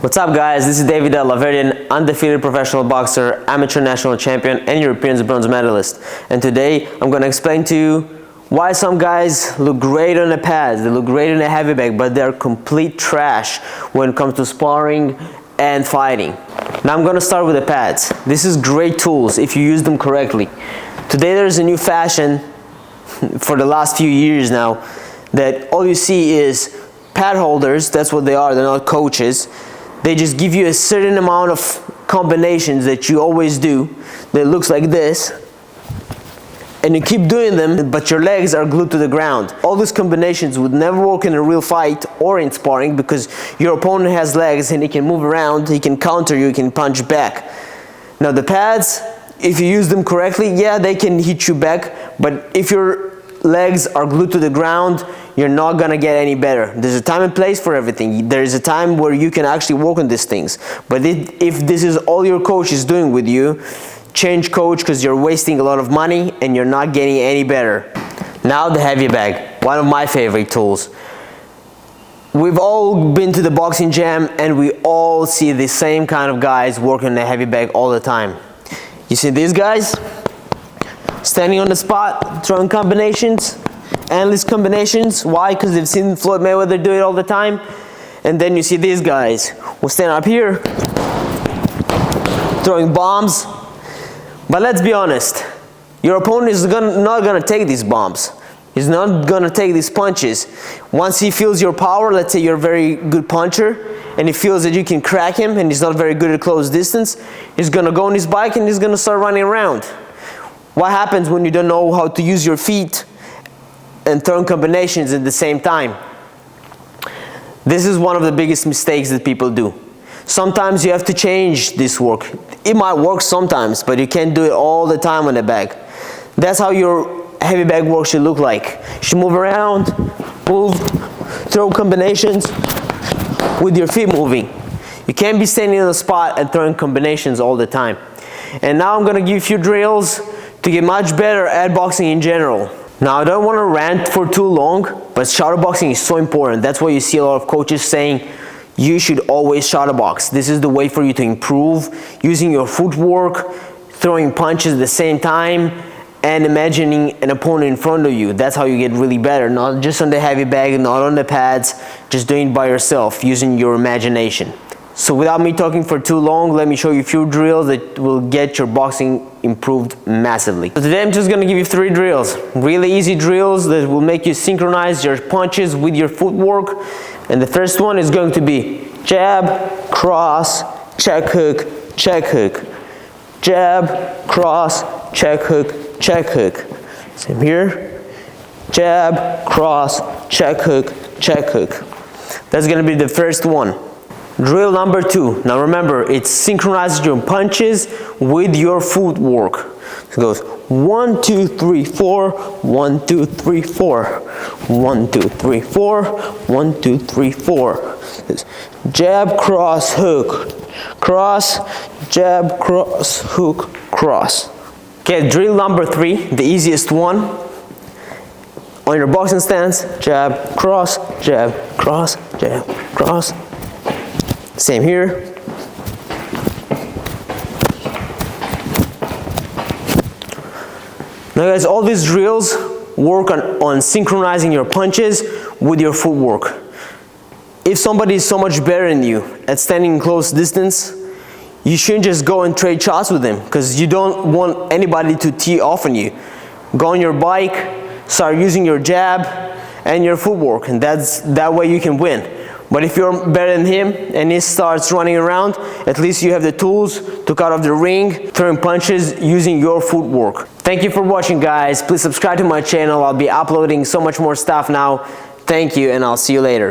What's up guys, this is David Laverdian, undefeated professional boxer, amateur national champion and European bronze medalist. And today I'm going to explain to you why some guys look great on the pads, they look great in a heavy bag, but they're complete trash when it comes to sparring and fighting. Now I'm going to start with the pads. This is great tools if you use them correctly. Today there's a new fashion for the last few years now that all you see is pad holders. That's what they are, they're not coaches. They just give you a certain amount of combinations that you always do that looks like this, and you keep doing them, but your legs are glued to the ground. All these combinations would never work in a real fight or in sparring because your opponent has legs and he can move around, he can counter you, he can punch back. Now the pads, if you use them correctly, yeah, they can hit you back, but if your legs are glued to the ground, you're not gonna get any better. There's a time and place for everything. There's a time where you can actually work on these things. But if this is all your coach is doing with you, change coach, because you're wasting a lot of money and you're not getting any better. Now the heavy bag, one of my favorite tools. We've all been to the boxing gym and we all see the same kind of guys working the heavy bag all the time. You see these guys? Standing on the spot, throwing combinations, endless combinations. Why? Because they've seen Floyd Mayweather do it all the time. And then you see these guys who stand up here, throwing bombs. But let's be honest, your opponent is not gonna take these bombs. He's not gonna take these punches. Once he feels your power, let's say you're a very good puncher, and he feels that you can crack him and he's not very good at close distance, he's gonna go on his bike and he's gonna start running around. What happens when you don't know how to use your feet and turn combinations at the same time? This is one of the biggest mistakes that people do. Sometimes you have to change this work. It might work sometimes, but you can't do it all the time on the bag. That's how your heavy bag work should look like. You should move around, move, throw combinations with your feet moving. You can't be standing on the spot and throwing combinations all the time. And now I'm gonna give you a few drills to get much better at boxing in general. Now I don't want to rant for too long, but shadow boxing is so important. That's why you see a lot of coaches saying you should always shadow box. This is the way for you to improve, using your footwork, throwing punches at the same time, and imagining an opponent in front of you. That's how you get really better, not just on the heavy bag, not on the pads, just doing it by yourself, using your imagination. So without me talking for too long, let me show you a few drills that will get your boxing improved massively. So today I'm just going to give you 3 drills, really easy drills that will make you synchronize your punches with your footwork. And the first one is going to be jab, cross, check hook, check hook. Jab, cross, check hook, check hook. Same here. Jab, cross, check hook, check hook. That's going to be the first one. Drill number 2. Now remember, it's synchronizing your punches with your footwork. So it goes 1, 2, 3, 4, 1, 2, 3, 4, 1, 2, 3, 4, 1, 2, 3, 4. Jab, cross, hook, cross, jab, cross, hook, cross. Okay, drill number 3, the easiest one. On your boxing stance, jab, cross, jab, cross, jab, cross. Same here. Now guys, all these drills work on synchronizing your punches with your footwork. If somebody is so much better than you at standing in close distance, you shouldn't just go and trade shots with them because you don't want anybody to tee off on you. Go on your bike, start using your jab and your footwork, and that way you can win. But if you're better than him and he starts running around, at least you have the tools to cut off the ring, throwing punches using your footwork. Thank you for watching guys. Please subscribe to my channel. I'll be uploading so much more stuff now. Thank you and I'll see you later.